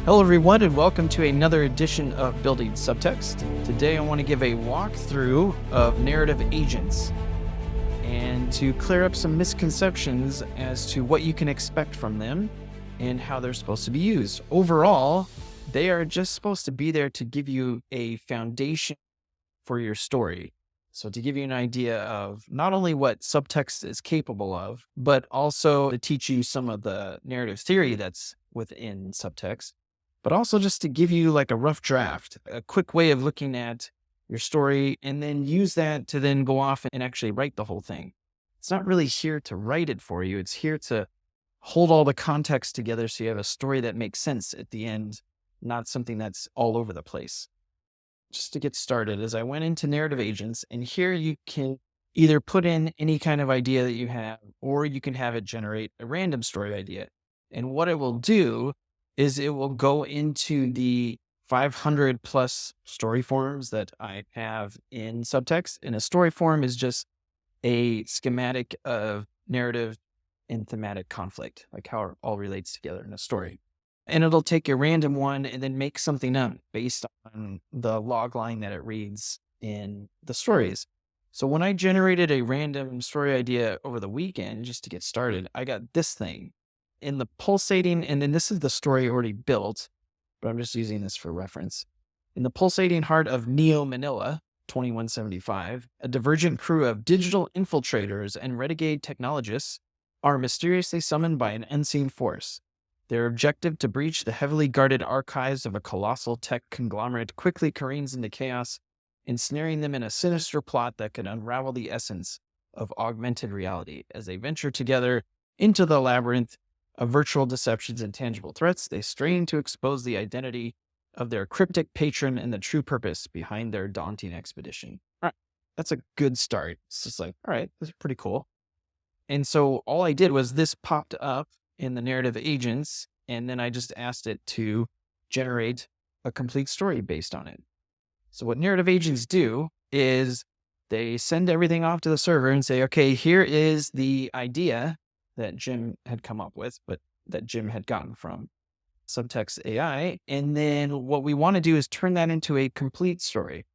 Hello everyone and welcome to another edition of Building Subtext. Today I want to give a walkthrough of narrative agents and to clear up some misconceptions as to what you can expect from them and how they're supposed to be used. Overall, they are just supposed to be there to give you a foundation for your story. So to give you an idea of not only what subtext is capable of, but also to teach you some of the narrative theory that's within subtext, but also just to give you like a rough draft, a quick way of looking at your story, and then use that to then go off and actually write the whole thing. It's not really here to write it for you. It's here to hold all the context together so you have a story that makes sense at the end, not something that's all over the place. Just to get started, as I went into narrative agents, and here you can either put in any kind of idea that you have, or you can have it generate a random story idea. And what it will do is it will go into the 500 plus story forms that I have in Subtxt. And a story form is just a schematic of narrative and thematic conflict, like how it all relates together in a story. And it'll take a random one and then make something up based on the log line that it reads in the stories. So when I generated a random story idea over the weekend, just to get started, I got this thing. In the pulsating, and then this is the story already built, but I'm just using this for reference. In the pulsating heart of Neo Manila, 2175, a divergent crew of digital infiltrators and renegade technologists are mysteriously summoned by an unseen force. Their objective to breach the heavily guarded archives of a colossal tech conglomerate quickly careens into chaos, ensnaring them in a sinister plot that could unravel the essence of augmented reality. As they venture together into the labyrinth of virtual deceptions and tangible threats, they strain to expose the identity of their cryptic patron and the true purpose behind their daunting expedition. All right, that's a good start. It's just like, all right, this is pretty cool. And so all I did was this popped up in the narrative agents, and then I just asked it to generate a complete story based on it. So what narrative agents do is they send everything off to the server and say, okay, here is the idea that Jim had come up with, but that Jim had gotten from Subtxt AI. And then what we want to do is turn that into a complete story.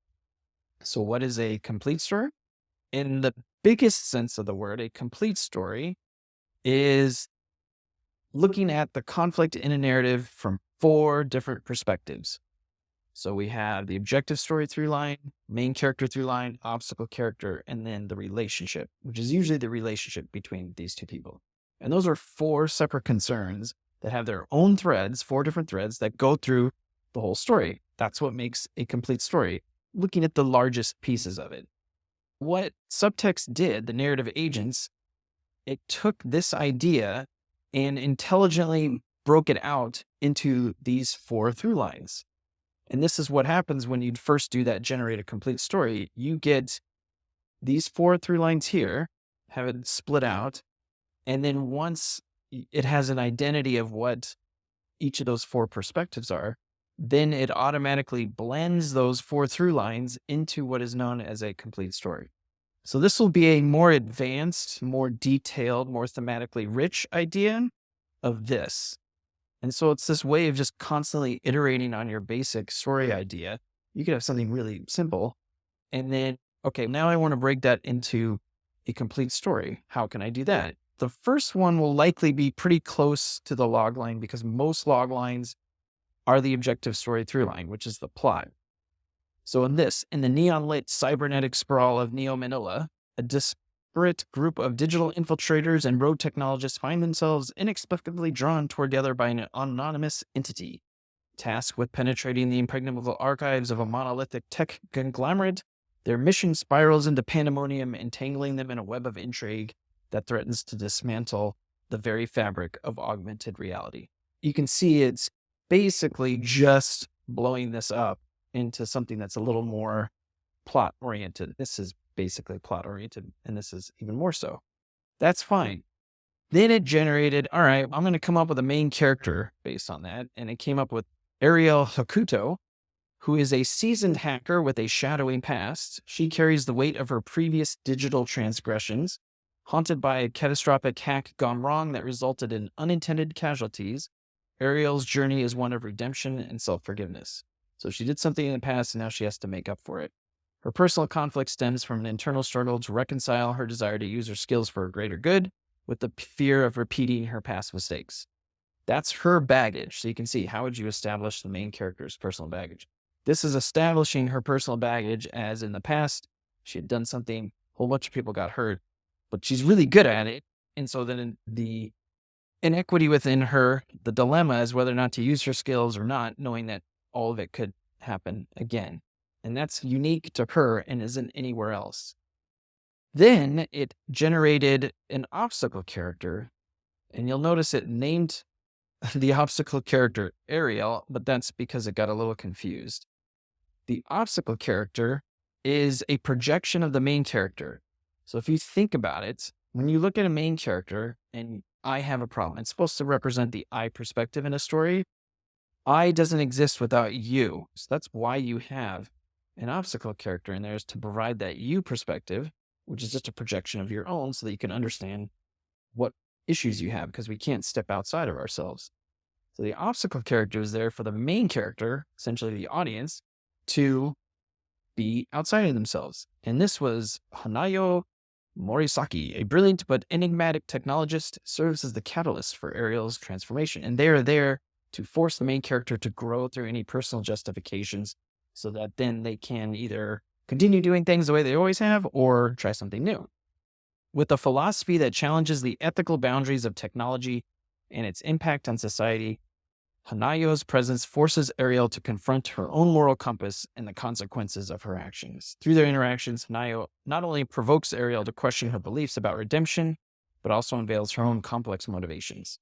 So what is a complete story? In the biggest sense of the word, a complete story is looking at the conflict in a narrative from 4 different perspectives. So we have the objective story through line, main character through line, obstacle character, and then the relationship, which is usually the relationship between these 2 people. And those are 4 separate concerns that have their own threads, 4 different threads that go through the whole story. That's what makes a complete story, looking at the largest pieces of it. What Subtxt did, the narrative agents, it took this idea and intelligently broke it out into these 4 through lines. And this is what happens when you first do that generate a complete story. You get these 4 through lines here, have it split out. And then once it has an identity of what each of those 4 perspectives are, then it automatically blends those 4 through lines into what is known as a complete story. So this will be a more advanced, more detailed, more thematically rich idea of this. And so it's this way of just constantly iterating on your basic story idea. You could have something really simple. And then, okay, now I want to break that into a complete story. How can I do that? The first one will likely be pretty close to the log line because most log lines are the objective story through line, which is the plot. So in the neon-lit cybernetic sprawl of Neo Manila, a disparate group of digital infiltrators and rogue technologists find themselves inexplicably drawn toward the other by an anonymous entity. Tasked with penetrating the impregnable archives of a monolithic tech conglomerate, their mission spirals into pandemonium, entangling them in a web of intrigue that threatens to dismantle the very fabric of augmented reality. You can see it's basically just blowing this up into something that's a little more plot-oriented. This is basically plot-oriented, and this is even more so. That's fine. Then it generated, all right, I'm going to come up with a main character based on that, and it came up with Ariel Hakuto, who is a seasoned hacker with a shadowy past. She carries the weight of her previous digital transgressions, haunted by a catastrophic hack gone wrong that resulted in unintended casualties Ariel's journey is one of redemption and self-forgiveness. So she did something in the past and now she has to make up for it. Her personal conflict stems from an internal struggle to reconcile her desire to use her skills for a greater good with the fear of repeating her past mistakes. That's her baggage. So you can see, how would you establish the main character's personal baggage? This is establishing her personal baggage as in the past, she had done something, a whole bunch of people got hurt, but she's really good at it. And so then the inequity within her, the dilemma is whether or not to use her skills or not, knowing that all of it could happen again. And that's unique to her and isn't anywhere else. Then it generated an obstacle character, and you'll notice it named the obstacle character Ariel, but that's because it got a little confused. The obstacle character is a projection of the main character. So if you think about it, when you look at a main character and I have a problem, it's supposed to represent the I perspective in a story. I doesn't exist without you. So that's why you have an obstacle character in there, is to provide that you perspective, which is just a projection of your own so that you can understand what issues you have, because we can't step outside of ourselves. So the obstacle character is there for the main character, essentially the audience, to be outside of themselves. And this was Hanayo Morisaki, a brilliant but enigmatic technologist, serves as the catalyst for Ariel's transformation. And they are there to force the main character to grow through any personal justifications so that then they can either continue doing things the way they always have or try something new. With a philosophy that challenges the ethical boundaries of technology and its impact on society, Hanayo's presence forces Ariel to confront her own moral compass and the consequences of her actions. Through their interactions, Hanayo not only provokes Ariel to question her beliefs about redemption, but also unveils her own complex motivations.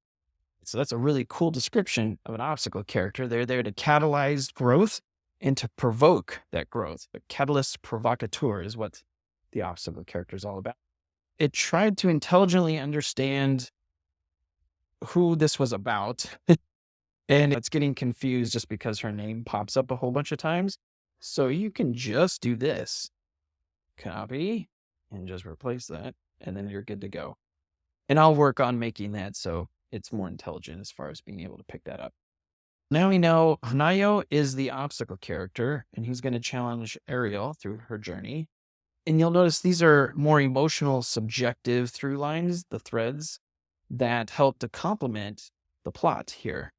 So that's a really cool description of an obstacle character. They're there to catalyze growth and to provoke that growth. The catalyst provocateur is what the obstacle character is all about. It tried to intelligently understand who this was about. And it's getting confused just because her name pops up a whole bunch of times. So you can just do this. Copy and just replace that. And then you're good to go. And I'll work on making that so it's more intelligent as far as being able to pick that up. Now we know Hanayo is the obstacle character, and he's going to challenge Ariel through her journey. And you'll notice these are more emotional, subjective through lines, the threads that help to complement the plot here.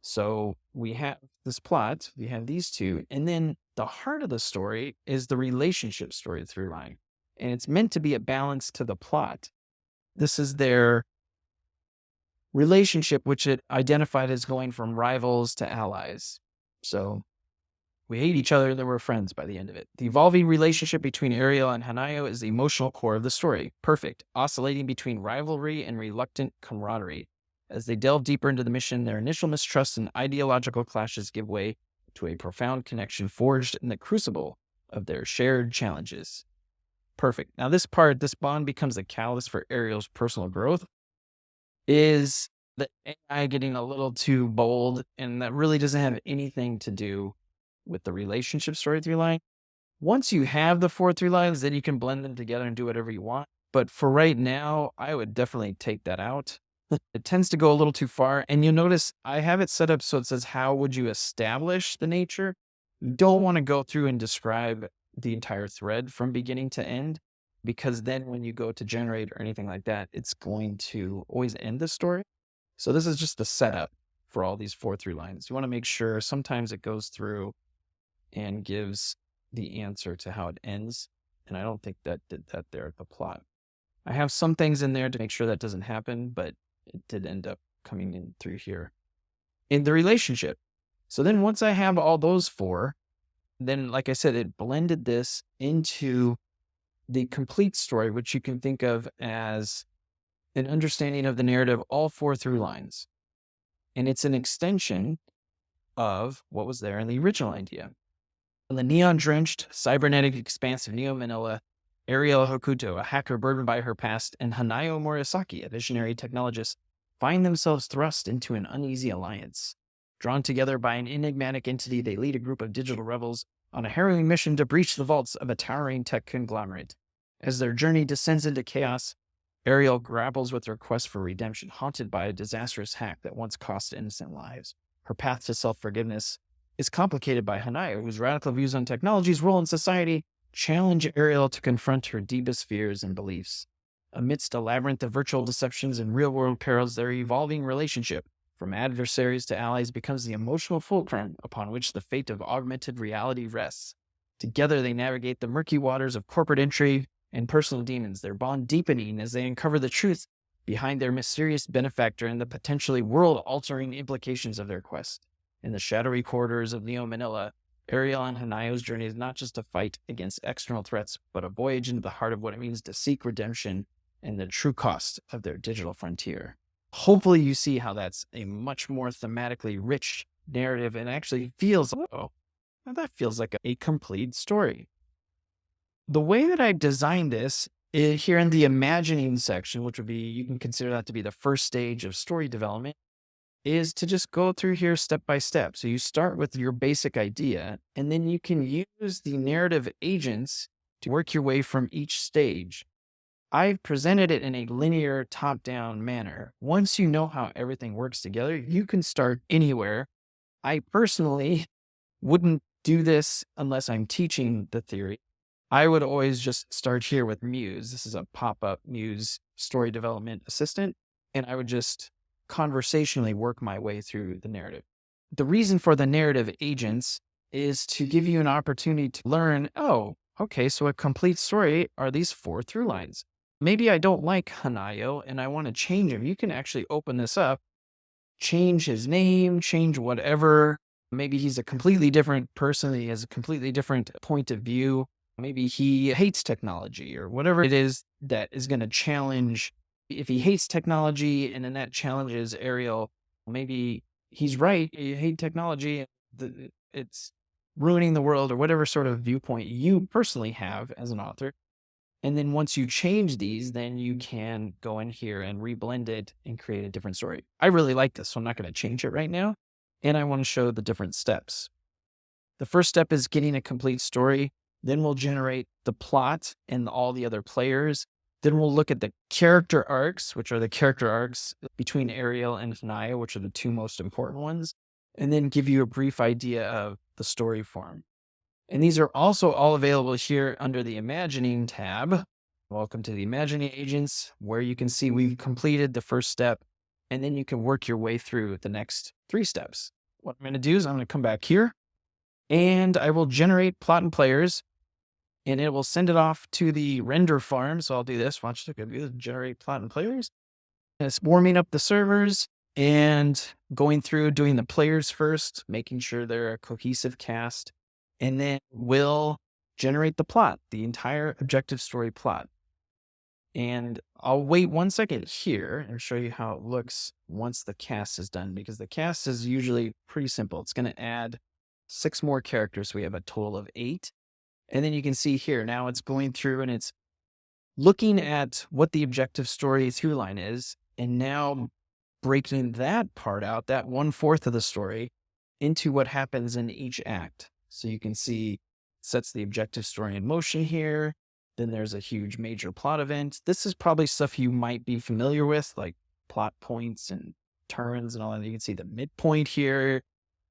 So we have this plot, we have these two, and then the heart of the story is the relationship story through line. And it's meant to be a balance to the plot. This is their relationship, which it identified as going from rivals to allies. So we hate each other, then we're friends by the end of it. The evolving relationship between Ariel and Hanayo is the emotional core of the story. Perfect. Oscillating between rivalry and reluctant camaraderie. As they delve deeper into the mission, their initial mistrust and ideological clashes give way to a profound connection forged in the crucible of their shared challenges. Perfect. Now this bond becomes the catalyst for Ariel's personal growth. Is the AI getting a little too bold, and that really doesn't have anything to do with the relationship story through line. Once you have the 4 through lines, then you can blend them together and do whatever you want. But for right now, I would definitely take that out. It tends to go a little too far. And you'll notice I have it set up so it says, how would you establish the nature? You don't want to go through and describe the entire thread from beginning to end, because then when you go to generate or anything like that, it's going to always end the story. So this is just the setup for all these 4 through lines. You want to make sure sometimes it goes through and gives the answer to how it ends. And I don't think that did that there at the plot. I have some things in there to make sure that doesn't happen, but it did end up coming in through here in the relationship. So then once I have all those 4, then like I said, it blended this into the complete story, which you can think of as an understanding of the narrative, all 4 through lines. And it's an extension of what was there in the original idea. In the neon-drenched, cybernetic expanse of Neo Manila, Ariel Hokuto, a hacker burdened by her past, and Hanayo Morisaki, a visionary technologist, find themselves thrust into an uneasy alliance. Drawn together by an enigmatic entity, they lead a group of digital rebels on a harrowing mission to breach the vaults of a towering tech conglomerate. As their journey descends into chaos, Ariel grapples with her quest for redemption, haunted by a disastrous hack that once cost innocent lives. Her path to self-forgiveness is complicated by Hanaya, whose radical views on technology's role in society challenge Ariel to confront her deepest fears and beliefs. Amidst a labyrinth of virtual deceptions and real-world perils, their evolving relationship, from adversaries to allies, becomes the emotional fulcrum upon which the fate of augmented reality rests. Together, they navigate the murky waters of corporate intrigue and personal demons, their bond deepening as they uncover the truth behind their mysterious benefactor and the potentially world-altering implications of their quest. In the shadowy corridors of Neo Manila, Ariel and Hanayo's journey is not just a fight against external threats, but a voyage into the heart of what it means to seek redemption and the true cost of their digital frontier. Hopefully you see how that's a much more thematically rich narrative and actually feels, oh, that feels like a complete story. The way that I designed this is here in the imagining section, which would be, you can consider that to be the first stage of story development, is to just go through here step by step. So you start with your basic idea, and then you can use the narrative agents to work your way from each stage. I've presented it in a linear top-down manner. Once you know how everything works together, you can start anywhere. I personally wouldn't do this unless I'm teaching the theory. I would always just start here with Muse. This is a pop-up Muse story development assistant, and I would just conversationally work my way through the narrative. The reason for the narrative agents is to give you an opportunity to learn, oh, okay, so a complete story are these 4 through lines. Maybe I don't like Hanayo and I want to change him. You can actually open this up, change his name, change whatever. Maybe he's a completely different person. He has a completely different point of view. Maybe he hates technology or whatever it is that is going to challenge. If he hates technology and then that challenges Ariel, maybe he's right. You hate technology. It's ruining the world or whatever sort of viewpoint you personally have as an author. And then once you change these, then you can go in here and reblend it and create a different story. I really like this, so I'm not going to change it right now. And I want to show the different steps. The first step is getting a complete story. Then we'll generate the plot and all the other players. Then we'll look at the character arcs, which are the character arcs between Ariel and Hanaya, which are the 2 most important ones. And then give you a brief idea of the story form. And these are also all available here under the Imagining tab. Welcome to the Imagining Agents, where you can see we've completed the first step, and then you can work your way through the next 3 steps. What I'm going to do is I'm going to come back here, and I will generate plot and players, and it will send it off to the render farm. So I'll do this. Watch the generate plot and players. And it's warming up the servers and going through doing the players first, making sure they're a cohesive cast. And then we'll generate the plot, the entire objective story plot. And I'll wait 1 second here and show you how it looks once the cast is done, because the cast is usually pretty simple. It's going to add 6 more characters. So we have a total of 8. And then you can see here, now it's going through and it's looking at what the objective story through line is, and now breaking that part out, that 1/4 of the story, into what happens in each act. So you can see, sets the objective story in motion here. Then there's a huge major plot event. This is probably stuff you might be familiar with, like plot points and turns and all that. You can see the midpoint here,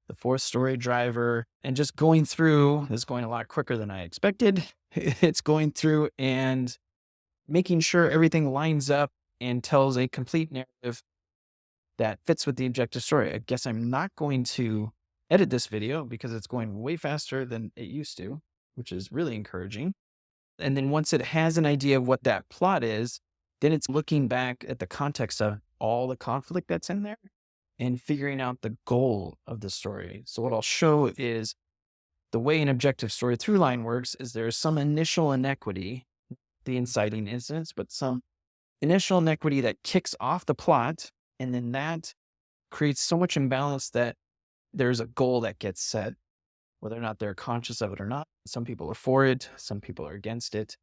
the 4th story driver, and just going through, this is going a lot quicker than I expected. It's going through and making sure everything lines up and tells a complete narrative that fits with the objective story. I guess I'm not going to edit this video because it's going way faster than it used to, which is really encouraging. And then once it has an idea of what that plot is, then it's looking back at the context of all the conflict that's in there and figuring out the goal of the story. So what I'll show is the way an objective story through line works is there's some initial inequity, the inciting incidents, but some initial inequity that kicks off the plot. And then that creates so much imbalance that there's a goal that gets set, whether or not they're conscious of it or not. Some people are for it, some people are against it,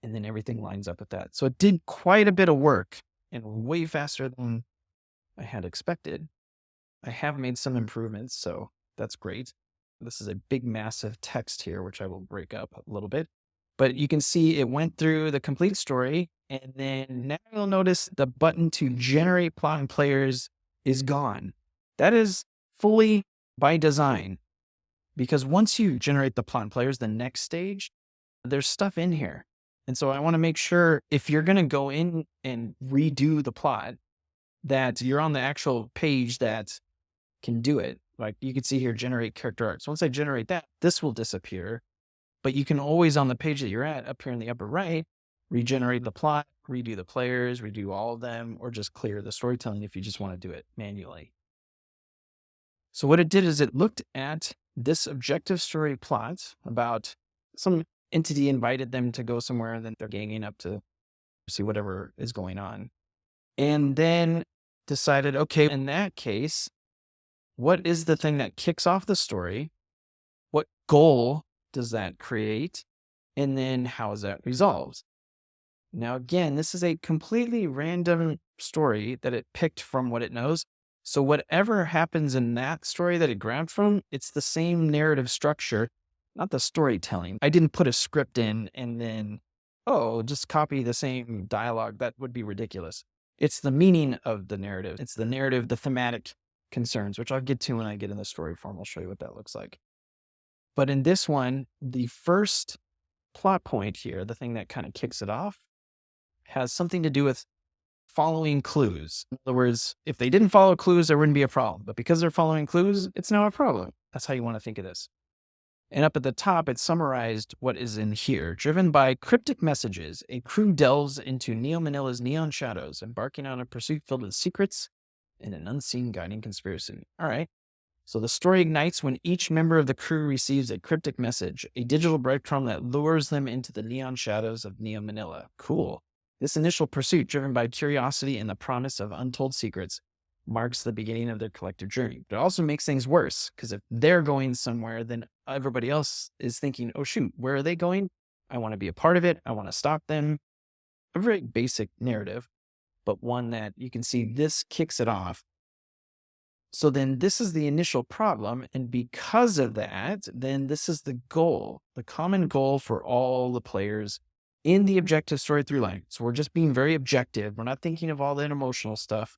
and then everything lines up with that. So it did quite a bit of work and way faster than I had expected. I have made some improvements, so that's great. This is a big, massive text here, which I will break up a little bit. But you can see it went through the complete story. And then now you'll notice the button to generate plot and players is gone. That is fully by design, because once you generate the plot and players, the next stage, there's stuff in here. And so I want to make sure if you're going to go in and redo the plot, that you're on the actual page that can do it. Like you can see here, generate character arcs. Once I generate that, this will disappear. But you can always, on the page that you're at, up here in the upper right, regenerate the plot, redo the players, redo all of them, or just clear the storytelling if you just want to do it manually. So what it did is it looked at this objective story plot about some entity invited them to go somewhere, and then they're ganging up to see whatever is going on. And then decided, okay, in that case, what is the thing that kicks off the story? What goal does that create? And then how is that resolved? Now, again, this is a completely random story that it picked from what it knows. So whatever happens in that story that it grabbed from, it's the same narrative structure, not the storytelling. I didn't put a script in and then, just copy the same dialogue. That would be ridiculous. It's the meaning of the narrative. It's the narrative, the thematic concerns, which I'll get to when I get in the story form. I'll show you what that looks like. But in this one, the first plot point here, the thing that kind of kicks it off, has something to do with following clues. In other words, if they didn't follow clues, there wouldn't be a problem. But because they're following clues, it's now a problem. That's how you want to think of this. And up at the top, it summarized what is in here. Driven by cryptic messages, a crew delves into Neo Manila's neon shadows, embarking on a pursuit filled with secrets and an unseen guiding conspiracy. All right. So the story ignites when each member of the crew receives a cryptic message, a digital breadcrumb that lures them into the neon shadows of Neo Manila. Cool. This initial pursuit, driven by curiosity and the promise of untold secrets, marks the beginning of their collective journey. But it also makes things worse, because if they're going somewhere, then everybody else is thinking, oh shoot, where are they going? I want to be a part of it. I want to stop them. A very basic narrative, but one that you can see this kicks it off. So then this is the initial problem. And because of that, then this is the goal, the common goal for all the players in the objective story through line. So we're just being very objective. We're not thinking of all that emotional stuff.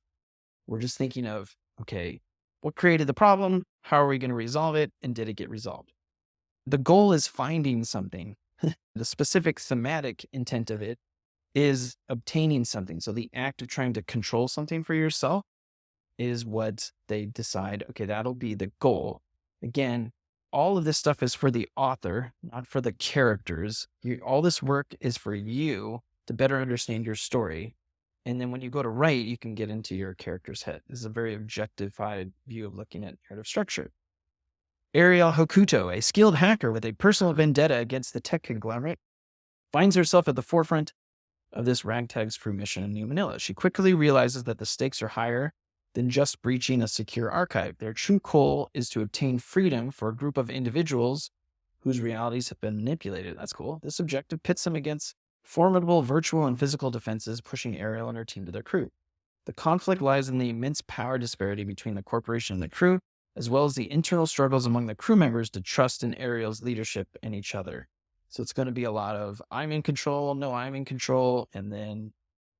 We're just thinking of, okay, what created the problem? How are we going to resolve it? And did it get resolved? The goal is finding something. The specific thematic intent of it is obtaining something. So the act of trying to control something for yourself is what they decide. Okay, that'll be the goal. Again, all of this stuff is for the author, not for the characters. All this work is for you to better understand your story. And then when you go to write, you can get into your character's head. This is a very objectified view of looking at narrative structure. Ariel Hokuto, a skilled hacker with a personal vendetta against the tech conglomerate, finds herself at the forefront of this ragtag crew mission in New Manila. She quickly realizes that the stakes are higher than just breaching a secure archive. Their true goal is to obtain freedom for a group of individuals whose realities have been manipulated. That's cool. This objective pits them against formidable virtual and physical defenses, pushing Ariel and her team to their crew. The conflict lies in the immense power disparity between the corporation and the crew, as well as the internal struggles among the crew members to trust in Ariel's leadership and each other. So it's going to be a lot of, I'm in control, no, I'm in control, and then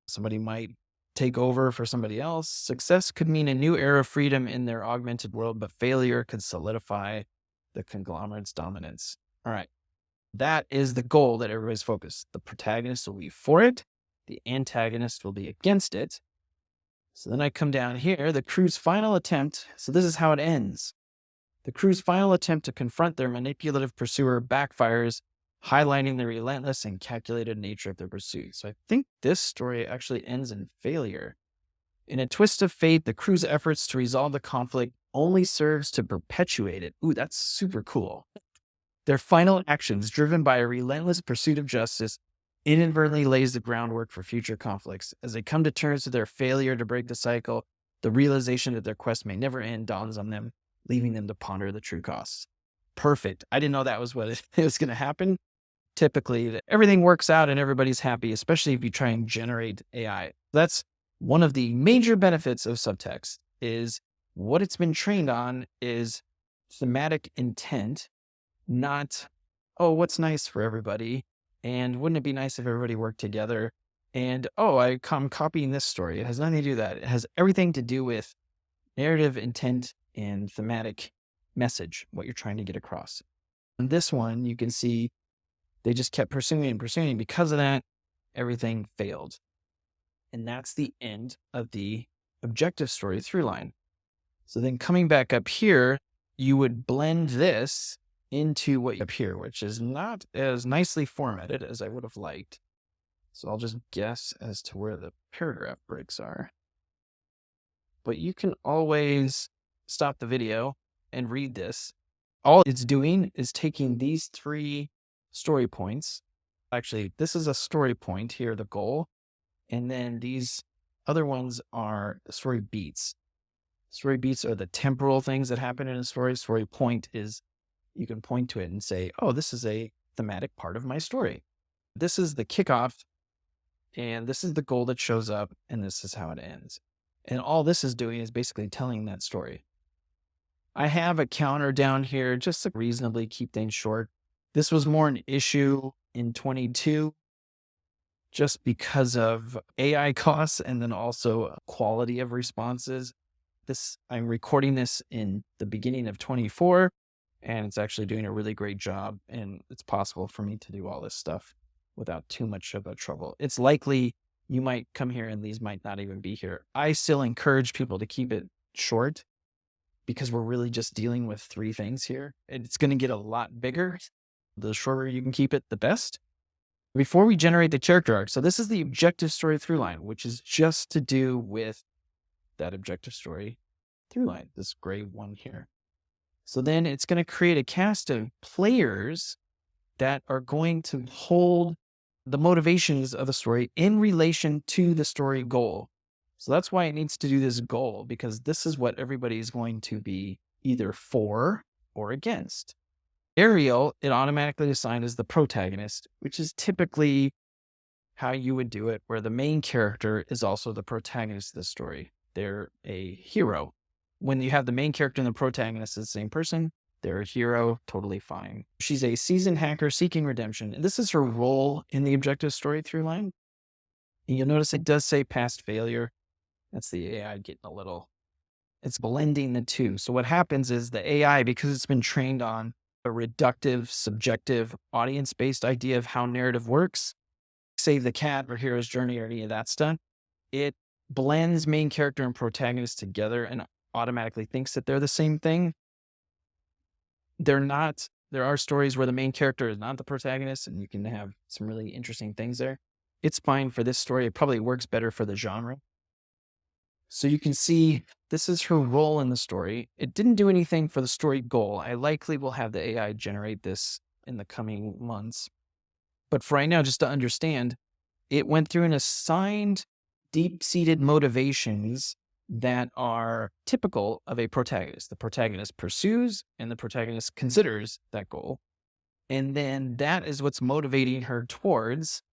somebody might take over for somebody else. Success could mean a new era of freedom in their augmented world, but failure could solidify the conglomerate's dominance. All right. That is the goal that everybody's focused. The protagonist will be for it. The antagonist will be against it. So then I come down here, the crew's final attempt. So this is how it ends. The crew's final attempt to confront their manipulative pursuer backfires, highlighting the relentless and calculated nature of their pursuit. So I think this story actually ends in failure. In a twist of fate, the crew's efforts to resolve the conflict only serves to perpetuate it. Ooh, that's super cool. Their final actions, driven by a relentless pursuit of justice, inadvertently lays the groundwork for future conflicts. As they come to terms with their failure to break the cycle, the realization that their quest may never end dawns on them, leaving them to ponder the true costs. Perfect. I didn't know that was what it was going to happen. Typically, everything works out and everybody's happy, especially if you try and generate AI. That's one of the major benefits of Subtxt, is what it's been trained on is thematic intent, not, oh, what's nice for everybody. And wouldn't it be nice if everybody worked together? And, oh, I'm copying this story. It has nothing to do with that. It has everything to do with narrative intent and thematic message, what you're trying to get across. In this one, you can see they just kept pursuing and pursuing. Because of that, everything failed. And that's the end of the objective story through line. So then coming back up here, you would blend this into what up here, which is not as nicely formatted as I would have liked. So I'll just guess as to where the paragraph breaks are. But you can always stop the video and read this. All it's doing is taking these 3 story points. Actually, this is a story point here, the goal. And then these other ones are the story beats. Story beats are the temporal things that happen in a story. Story point is you can point to it and say, oh, this is a thematic part of my story. This is the kickoff, and this is the goal that shows up, and this is how it ends. And all this is doing is basically telling that story. I have a counter down here just to reasonably keep things short. This was more an issue in 22 just because of AI costs and then also quality of responses. I'm recording this in the beginning of 24, and it's actually doing a really great job, and it's possible for me to do all this stuff without too much of a trouble. It's likely you might come here and these might not even be here. I still encourage people to keep it short because we're really just dealing with 3 things here. It's going to get a lot bigger. The shorter you can keep it, the best. Before we generate the character arc, so this is the objective story through line, which is just to do with that objective story through line, this gray one here. So then it's going to create a cast of players that are going to hold the motivations of the story in relation to the story goal. So that's why it needs to do this goal, because this is what everybody is going to be either for or against. Ariel, it automatically assigned as the protagonist, which is typically how you would do it, where the main character is also the protagonist of the story. They're a hero. When you have the main character and the protagonist as the same person, they're a hero, totally fine. She's a seasoned hacker seeking redemption, and this is her role in the objective story through line. And you'll notice it does say past failure. That's the AI getting a little, it's blending the 2. So what happens is the AI, because it's been trained on a reductive, subjective, audience-based idea of how narrative works, Save the Cat or Hero's Journey or any of that stuff, it blends main character and protagonist together and automatically thinks that they're the same thing. They're not. There are stories where the main character is not the protagonist, and you can have some really interesting things there. It's fine for this story. It probably works better for the genre. So you can see this is her role in the story. It didn't do anything for the story goal. I likely will have the AI generate this in the coming months. But for right now, just to understand, it went through and assigned deep-seated motivations that are typical of a protagonist. The protagonist pursues and the protagonist considers that goal. And then that is what's motivating her towards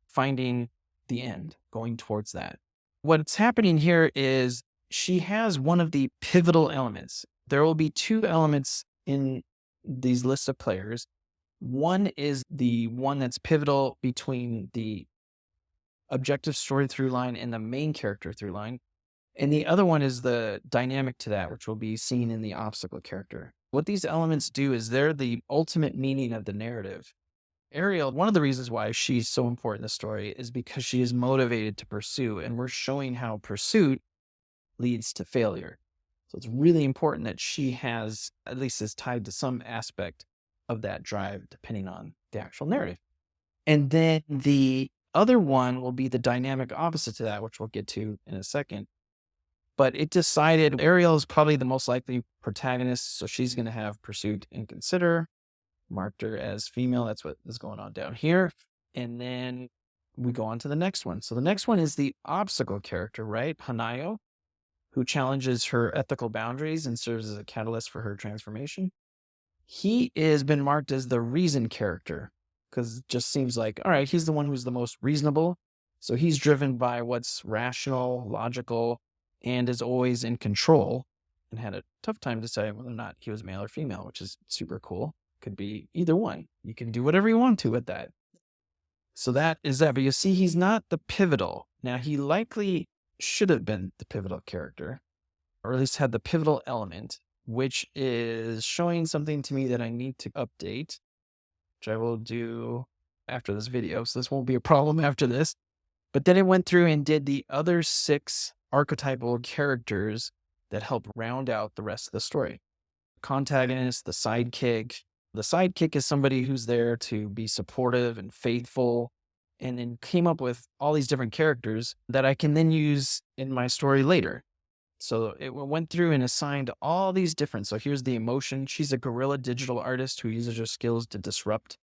finding the end, going towards that. What's happening here is she has one of the pivotal elements. There will be 2 elements in these lists of players. One is the one that's pivotal between the objective story through line and the main character through line. And the other one is the dynamic to that, which will be seen in the obstacle character. What these elements do is they're the ultimate meaning of the narrative. Ariel, one of the reasons why she's so important in the story is because she is motivated to pursue, and we're showing how pursuit leads to failure. So it's really important that she has, at least is tied to some aspect of that drive, depending on the actual narrative. And then the other one will be the dynamic opposite to that, which we'll get to in a second. But it decided Ariel is probably the most likely protagonist, so she's going to have pursuit and consider. Marked her as female. That's what is going on down here. And then we go on to the next one. So the next one is the obstacle character, right? Hanayo, who challenges her ethical boundaries and serves as a catalyst for her transformation. He has been marked as the reason character because it just seems like, all right, he's the one who's the most reasonable. So he's driven by what's rational, logical, and is always in control, and had a tough time deciding whether or not he was male or female, which is super cool. Could be either one. You can do whatever you want to with that. So that is that. But you see, he's not the pivotal. Now, he likely should have been the pivotal character, or at least had the pivotal element, which is showing something to me that I need to update, which I will do after this video. So this won't be a problem after this. But then it went through and did the other 6 archetypal characters that help round out the rest of the story. Contagonist, the sidekick. The sidekick is somebody who's there to be supportive and faithful, and then came up with all these different characters that I can then use in my story later. So it went through and assigned all these different. So here's the emotion. She's a guerrilla digital artist who uses her skills to disrupt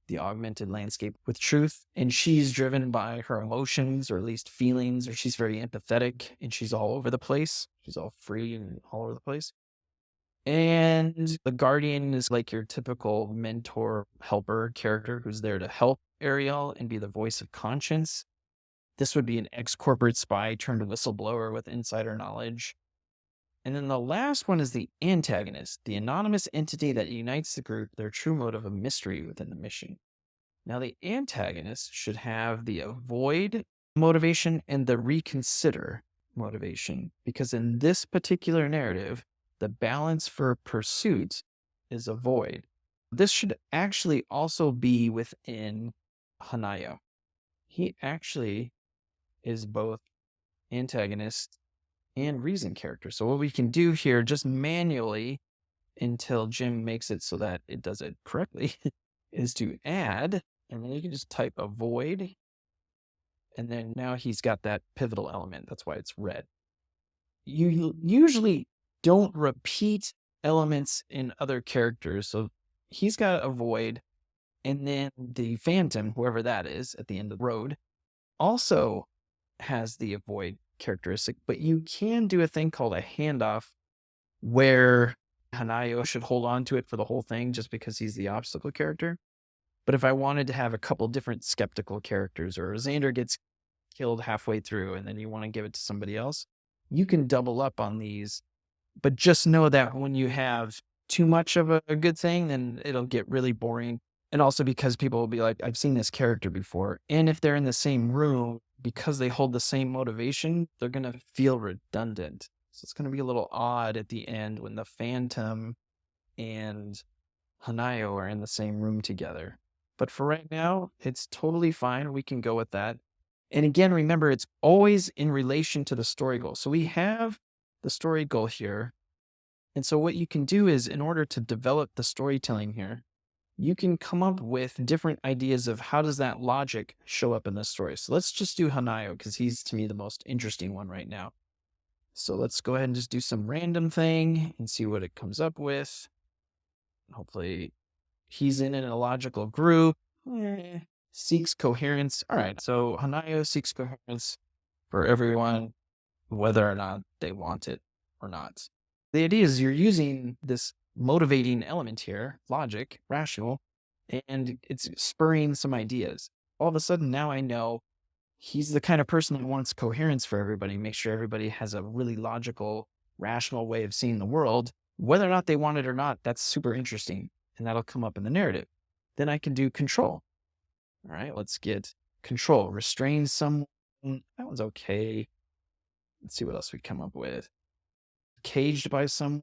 the augmented landscape with truth. And she's driven by her emotions, or at least feelings, or she's very empathetic, and she's all over the place. She's all free and all over the place. And the guardian is like your typical mentor helper character who's there to help Ariel and be the voice of conscience. This would be an ex-corporate spy turned whistleblower with insider knowledge. And then the last one is the antagonist, the anonymous entity that unites the group, their true motive of mystery within the mission. Now, the antagonist should have the avoid motivation and the reconsider motivation, because in this particular narrative, the balance for pursuit is avoid. This should actually also be within Hanayo. He actually is both antagonist and reason character. So what we can do here, just manually until Jim makes it so that it does it correctly, is to add, and then you can just type avoid, and then now he's got that pivotal element. That's why it's red. You usually don't repeat elements in other characters. So he's got avoid, and then the phantom, whoever that is at the end of the road, also has the avoid characteristic, but you can do a thing called a handoff where Hanayo should hold on to it for the whole thing just because he's the obstacle character. But if I wanted to have a couple different skeptical characters, or Xander gets killed halfway through and then you want to give it to somebody else, you can double up on these. But just know that when you have too much of a good thing, then it'll get really boring. And also because people will be like, I've seen this character before. And if they're in the same room, because they hold the same motivation, they're going to feel redundant. So it's going to be a little odd at the end when the Phantom and Hanayo are in the same room together. But for right now, it's totally fine. We can go with that. And again, remember, it's always in relation to the story goal. So we have the story goal here. And so what you can do is, in order to develop the storytelling here, you can come up with different ideas of how does that logic show up in the story. So let's just do Hanayo, because he's, to me, the most interesting one right now. So let's go ahead and just do some random thing and see what it comes up with. Hopefully he's in a logical group. Seeks coherence. All right, so Hanayo seeks coherence for everyone, whether or not they want it or not. The idea is you're using this motivating element here, logic, rational, and it's spurring some ideas. All of a sudden, now I know he's the kind of person that wants coherence for everybody, make sure everybody has a really logical, rational way of seeing the world. Whether or not they want it or not, that's super interesting, and that'll come up in the narrative. Then I can do control. All right, let's get control. Restrain someone. That one's okay. Let's see what else we come up with. Caged by someone.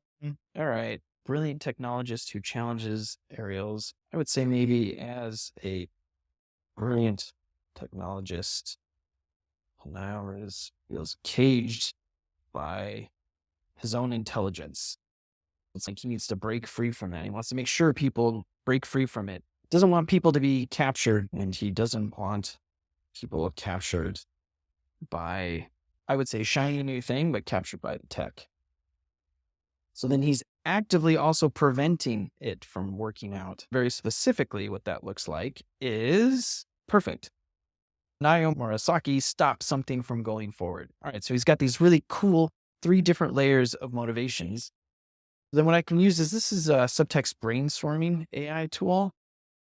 All right. Brilliant technologist who challenges Ariel's. I would say maybe as a brilliant technologist, now feels caged by his own intelligence. It's like he needs to break free from that. He wants to make sure people break free from it. Doesn't want people to be captured, and he doesn't want people captured by, I would say, shiny new thing, but captured by the tech. So then he's actively also preventing it from working out. Very specifically, what that looks like is perfect. Naomi Murasaki stops something from going forward. All right, so he's got these really cool 3 different layers of motivations. Then what I can use is, this is a Subtxt brainstorming AI tool,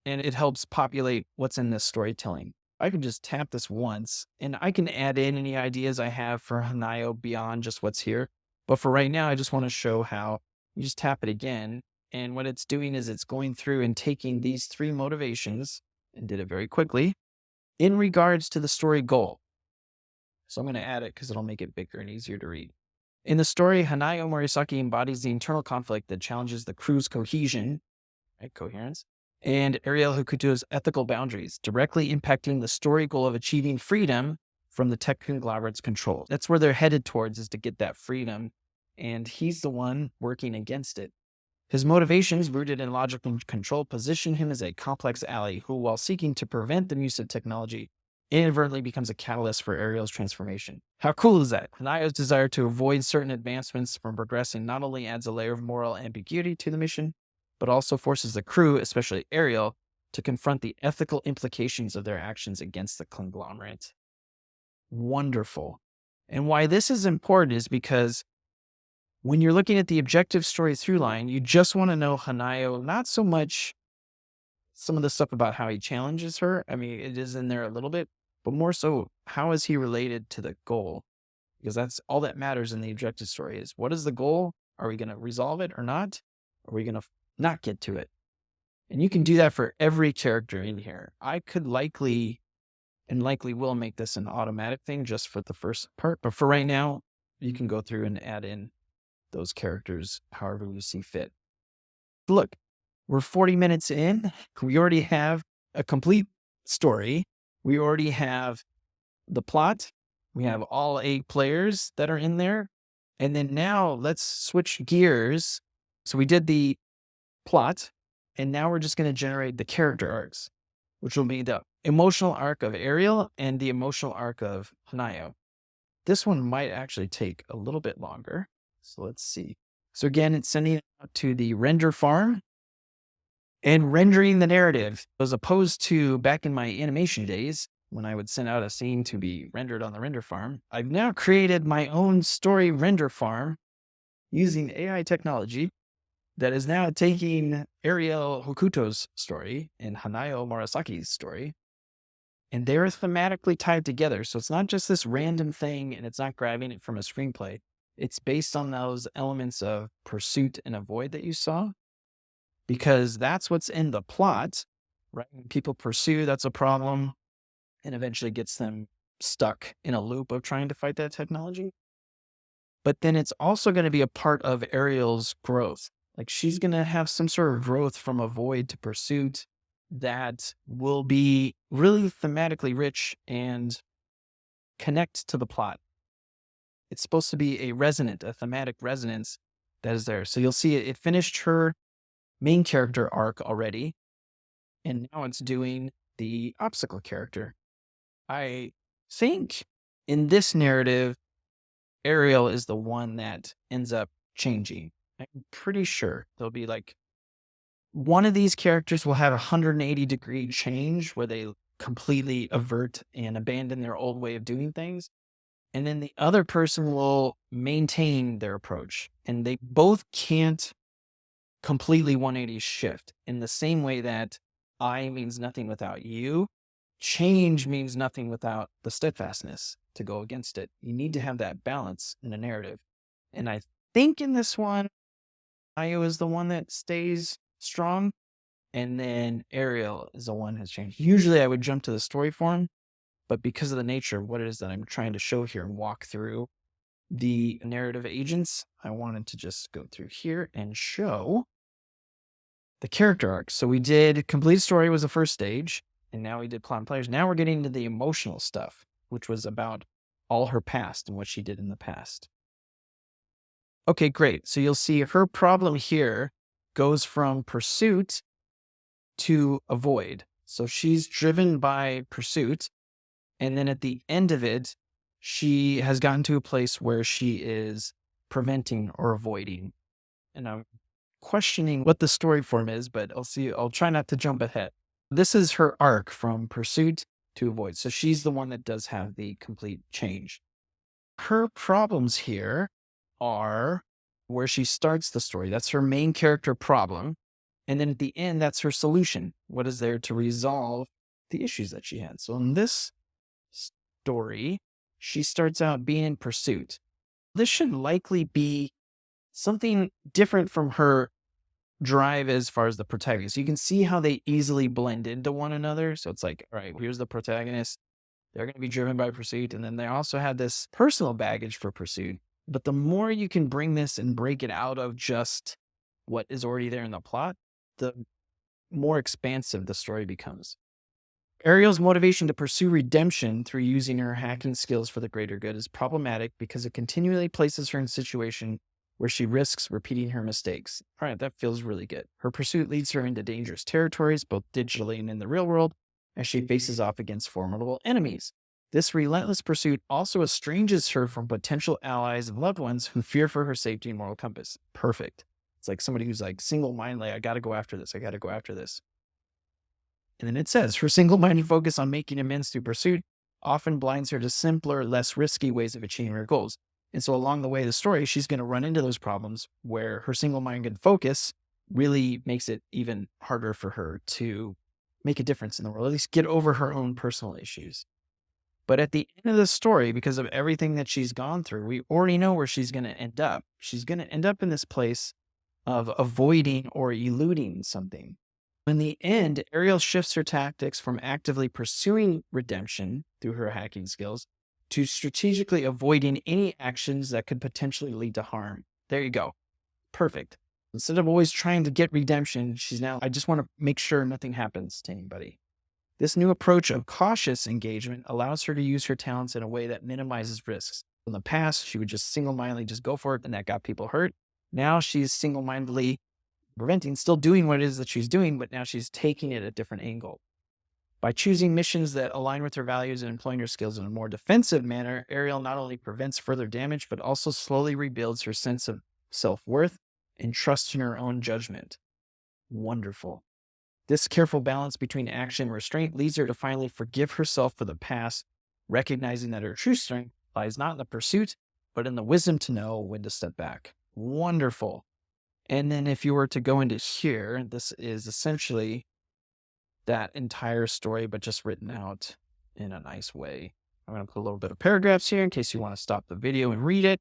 and it helps populate what's in this storytelling. I can just tap this once, and I can add in any ideas I have for Hanayo beyond just what's here. But for right now, I just want to show how you just tap it again. And what it's doing is it's going through and taking these 3 motivations, and did it very quickly, in regards to the story goal. So I'm going to add it because it'll make it bigger and easier to read. In the story, Hanayo Morisaki embodies the internal conflict that challenges the crew's cohesion, right, coherence, and Ariel Hokuto's ethical boundaries, directly impacting the story goal of achieving freedom from the tech conglomerate's control. That's where they're headed towards, is to get that freedom, and he's the one working against it. His motivations, rooted in logic and control, position him as a complex ally who, while seeking to prevent the Muse technology, inadvertently becomes a catalyst for Ariel's transformation. How cool is that? Hanayo's desire to avoid certain advancements from progressing not only adds a layer of moral ambiguity to the mission, but also forces the crew, especially Ariel, to confront the ethical implications of their actions against the conglomerate. Wonderful. And why this is important is because when you're looking at the objective story through line, you just want to know Hanayo, not so much some of the stuff about how he challenges her. I mean, it is in there a little bit, but more so, how is he related to the goal? Because that's all that matters in the objective story is, what is the goal? Are we going to resolve it or not? Are we going to not get to it? And you can do that for every character in here. I could likely will make this an automatic thing just for the first part. But for right now, you can go through and add in those characters however you see fit. Look, we're 40 minutes in. We already have a complete story. We already have the plot. We have all 8 players that are in there. And then now let's switch gears. So we did the plot, and now we're just going to generate the character arcs, which will be the emotional arc of Ariel and the emotional arc of Hanayo. This one might actually take a little bit longer. So let's see. So again, it's sending it out to the render farm and rendering the narrative, as opposed to back in my animation days when I would send out a scene to be rendered on the render farm. I've now created my own story render farm using AI technology that is now taking Ariel Hokuto's story and Hanayo Murasaki's story, and they're thematically tied together. So it's not just this random thing, and it's not grabbing it from a screenplay. It's based on those elements of pursuit and avoid that you saw, because that's what's in the plot, right? When people pursue, that's a problem, and eventually gets them stuck in a loop of trying to fight that technology. But then it's also going to be a part of Ariel's growth. Like, she's going to have some sort of growth from avoid to pursuit that will be really thematically rich and connect to the plot. It's supposed to be a thematic resonance that is there. So you'll see it finished her main character arc already, and now it's doing the obstacle character. I think in this narrative, Ariel is the one that ends up changing. I'm pretty sure there'll be like one of these characters will have a 180-degree change where they completely avert and abandon their old way of doing things. And then the other person will maintain their approach. And they both can't completely 180 shift in the same way that I means nothing without you. Change means nothing without the steadfastness to go against it. You need to have that balance in a narrative. And I think in this one, Io is the one that stays strong, and then Ariel is the one that's changed. Usually I would jump to the story form, but because of the nature of what it is that I'm trying to show here and walk through the narrative agents, I wanted to just go through here and show the character arcs. So we did complete story was the first stage, and now we did plot and players. Now we're getting into the emotional stuff, which was about all her past and what she did in the past. Okay, great. So you'll see her problem here goes from pursuit to avoid. So she's driven by pursuit. And then at the end of it, she has gotten to a place where she is preventing or avoiding. And I'm questioning what the story form is, but I'll try not to jump ahead. This is her arc from pursuit to avoid. So she's the one that does have the complete change. Her problems here are where she starts the story. That's her main character problem. And then at the end, that's her solution. What is there to resolve the issues that she had? So in this story, she starts out being in pursuit. This should likely be something different from her drive as far as the protagonist. You can see how they easily blend into one another. So it's like, all right, here's the protagonist. They're going to be driven by pursuit. And then they also have this personal baggage for pursuit. But the more you can bring this and break it out of just what is already there in the plot, the more expansive the story becomes. Ariel's motivation to pursue redemption through using her hacking skills for the greater good is problematic because it continually places her in a situation where she risks repeating her mistakes. All right, that feels really good. Her pursuit leads her into dangerous territories, both digitally and in the real world, as she faces off against formidable enemies. This relentless pursuit also estranges her from potential allies and loved ones who fear for her safety and moral compass. Perfect. It's like somebody who's like single-mindedly, I got to go after this. I got to go after this. And then it says, her single-minded focus on making amends through pursuit often blinds her to simpler, less risky ways of achieving her goals. And so along the way of the story, she's going to run into those problems where her single-minded focus really makes it even harder for her to make a difference in the world, at least get over her own personal issues. But at the end of the story, because of everything that she's gone through, we already know where she's going to end up. She's going to end up in this place of avoiding or eluding something. In the end, Ariel shifts her tactics from actively pursuing redemption through her hacking skills to strategically avoiding any actions that could potentially lead to harm. There you go. Perfect. Instead of always trying to get redemption, she's now, I just want to make sure nothing happens to anybody. This new approach of cautious engagement allows her to use her talents in a way that minimizes risks. In the past, she would just single-mindedly just go for it, and that got people hurt. Now she's single-mindedly preventing, still doing what it is that she's doing, but now she's taking it a different angle. By choosing missions that align with her values and employing her skills in a more defensive manner, Ariel not only prevents further damage, but also slowly rebuilds her sense of self-worth and trust in her own judgment. Wonderful. This careful balance between action and restraint leads her to finally forgive herself for the past, recognizing that her true strength lies not in the pursuit, but in the wisdom to know when to step back. Wonderful. And then if you were to go into here, this is essentially that entire story, but just written out in a nice way. I'm going to put a little bit of paragraphs here in case you want to stop the video and read it.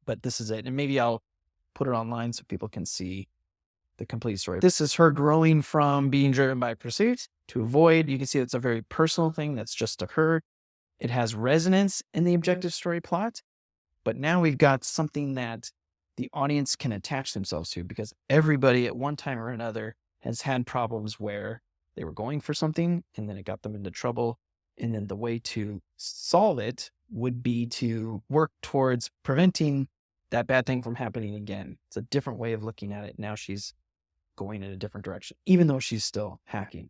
But this is it. And maybe I'll put it online so people can see the complete story. This is her growing from being driven by pursuit to avoid. You can see it's a very personal thing that's just to her. It has resonance in the objective story plot. But now we've got something that the audience can attach themselves to, because everybody at one time or another has had problems where they were going for something and then it got them into trouble. And then the way to solve it would be to work towards preventing that bad thing from happening again. It's a different way of looking at it. Now she's going in a different direction, even though she's still hacking.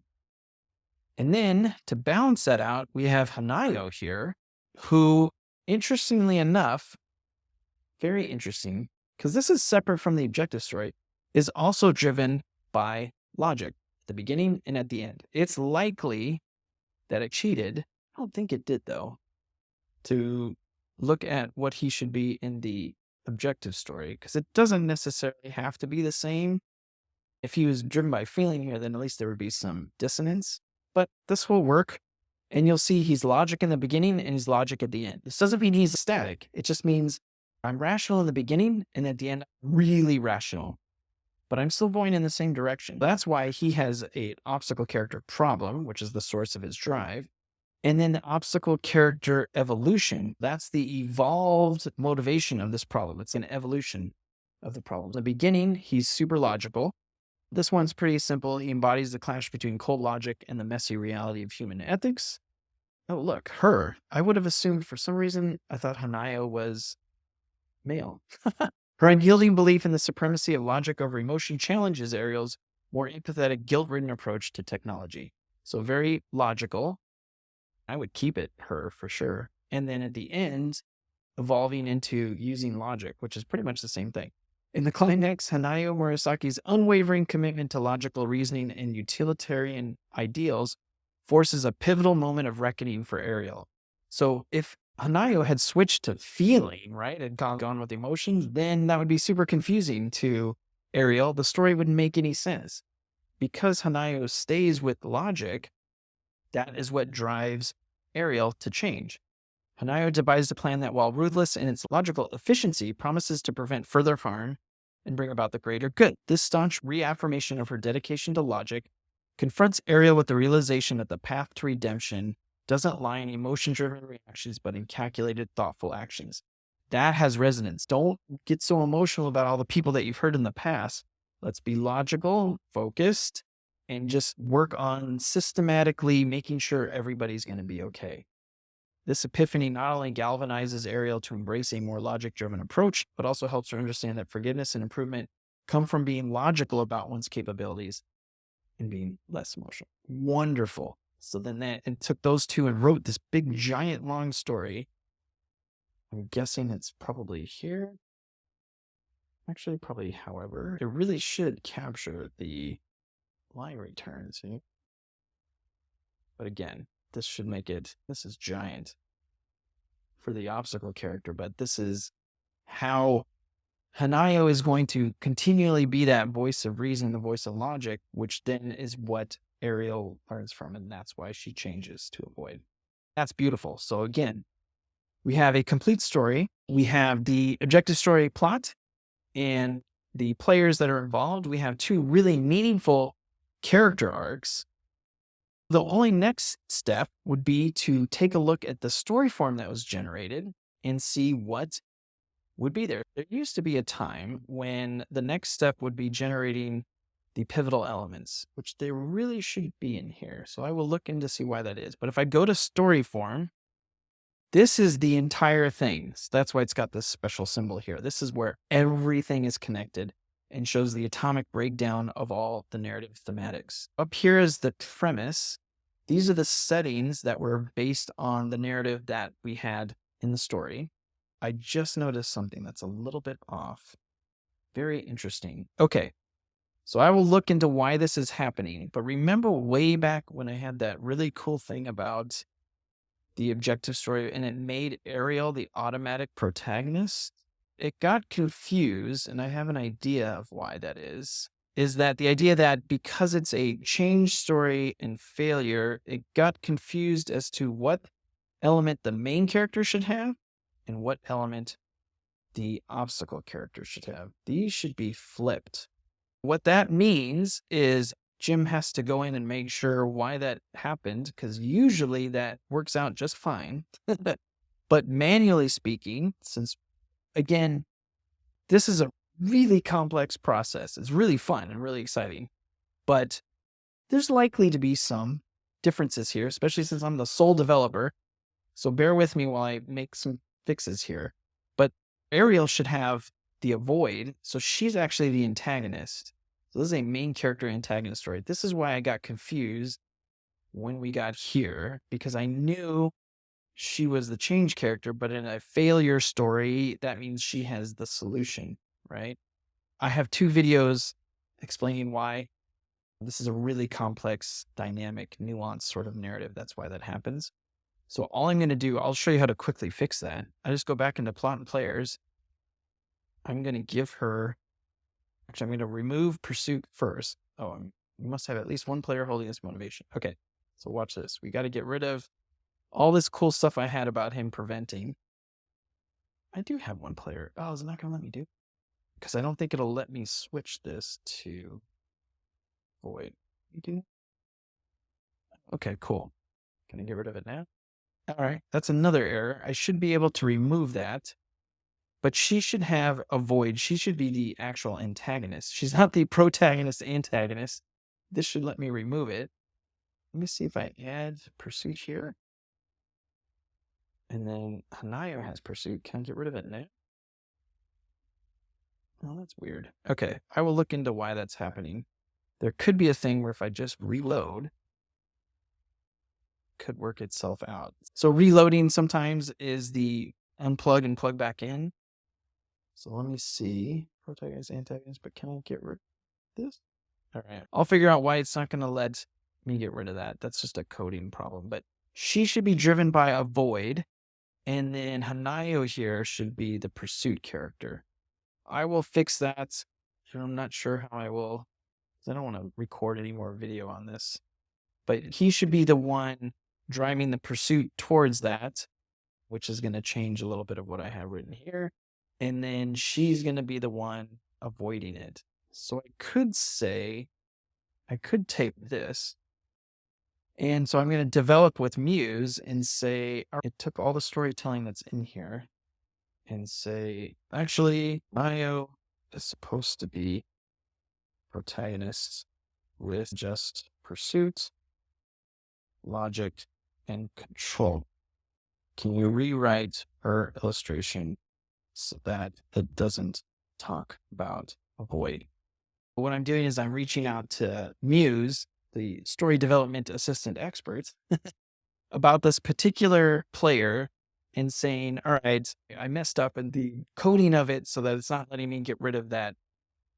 And then to balance that out, we have Hanayo here, who, interestingly enough, very interesting, because this is separate from the objective story, is also driven by logic at the beginning and at the end. It's likely that it cheated. I don't think it did, though, to look at what he should be in the objective story, because it doesn't necessarily have to be the same. If he was driven by feeling here, then at least there would be some dissonance. But this will work. And you'll see he's logic in the beginning and he's logic at the end. This doesn't mean he's static. It just means I'm rational in the beginning and at the end, really rational. But I'm still going in the same direction. That's why he has an obstacle character problem, which is the source of his drive. And then the obstacle character evolution, that's the evolved motivation of this problem. It's an evolution of the problem. In the beginning, he's super logical. This one's pretty simple. He embodies the clash between cold logic and the messy reality of human ethics. Oh, look, her. I would have assumed for some reason, I thought Hanayo was male. Her unyielding belief in the supremacy of logic over emotion challenges Ariel's more empathetic, guilt-ridden approach to technology. So very logical. I would keep it her for sure. And then at the end, evolving into using logic, which is pretty much the same thing. In the climax, Hanayo Murasaki's unwavering commitment to logical reasoning and utilitarian ideals forces a pivotal moment of reckoning for Ariel. So if Hanayo had switched to feeling, right, and gone with emotions, then that would be super confusing to Ariel. The story wouldn't make any sense. Because Hanayo stays with logic, that is what drives Ariel to change. Hanayo devised a plan that, while ruthless in its logical efficiency, promises to prevent further harm and bring about the greater good. This staunch reaffirmation of her dedication to logic confronts Ariel with the realization that the path to redemption doesn't lie in emotion-driven reactions, but in calculated, thoughtful actions. That has resonance. Don't get so emotional about all the people that you've hurt in the past. Let's be logical, focused, and just work on systematically making sure everybody's going to be okay. This epiphany not only galvanizes Ariel to embrace a more logic-driven approach, but also helps her understand that forgiveness and improvement come from being logical about one's capabilities and being less emotional. Wonderful. So then and took those two and wrote this big, giant, long story. I'm guessing it's probably here. Actually, probably, however, it really should capture the line return, see? But again, this should make it, this is giant for the obstacle character, but this is how Hanayo is going to continually be that voice of reason, the voice of logic, which then is what Ariel learns from, and that's why she changes to avoid. That's beautiful. So again, we have a complete story. We have the objective story plot and the players that are involved. We have two really meaningful character arcs. The only next step would be to take a look at the story form that was generated and see what would be there. There used to be a time when the next step would be generating the pivotal elements, which they really should be in here. So I will look in to see why that is. But if I go to story form, this is the entire thing. So that's why it's got this special symbol here. This is where everything is connected and shows the atomic breakdown of all the narrative thematics. Up here is the premise. These are the settings that were based on the narrative that we had in the story. I just noticed something that's a little bit off. Very interesting. Okay, so I will look into why this is happening. But remember way back when I had that really cool thing about the objective story and it made Ariel the automatic protagonist? It got confused, and I have an idea of why that is that the idea that because it's a change story and failure, it got confused as to what element the main character should have and what element the obstacle character should have. These should be flipped. What that means is Jim has to go in and make sure why that happened, because usually that works out just fine. But manually speaking, since, again, this is a really complex process. It's really fun and really exciting. But there's likely to be some differences here, especially since I'm the sole developer. So bear with me while I make some fixes here. But Ariel should have the avoid, so she's actually the antagonist. So this is a main character antagonist story. This is why I got confused when we got here, because I knew she was the change character, but in a failure story, that means she has the solution, right? I have 2 videos explaining why. This is a really complex, dynamic, nuanced sort of narrative. That's why that happens. So all I'm going to do, I'll show you how to quickly fix that. I just go back into plot and players. I'm going to give her, actually, I'm going to remove pursuit first. Oh, we must have at least one player holding this motivation. Okay, so watch this. We got to get rid of all this cool stuff I had about him preventing. I do have one player. Oh, is it not going to let me do? Because I don't think it'll let me switch this to void. You do? Okay, cool. Can I get rid of it now? All right, that's another error. I should be able to remove that, but she should have a void. She should be the actual antagonist. She's not the protagonist antagonist. This should let me remove it. Let me see if I add pursuit here. And then Hanayo has pursuit. Can I get rid of it now? Oh, that's weird. Okay, I will look into why that's happening. There could be a thing where if I just reload, could work itself out. So reloading sometimes is the unplug and plug back in. So let me see. Protagonist, antagonist, but can I get rid of this? All right. I'll figure out why it's not going to let me get rid of that. That's just a coding problem. But she should be driven by a void. And then Hanayo here should be the pursuit character. I will fix that. I'm not sure how I will, because I don't want to record any more video on this. But he should be the one driving the pursuit towards that, which is going to change a little bit of what I have written here. And then she's going to be the one avoiding it. So I could take this. And so I'm going to develop with Muse and say, it took all the storytelling that's in here and say, actually, Mayo is supposed to be protagonist with just pursuit, logic, and control. Can you rewrite her illustration so that it doesn't talk about avoid? What I'm doing is I'm reaching out to Muse, the story development assistant expert, about this particular player and saying, all right, I messed up in the coding of it so that it's not letting me get rid of that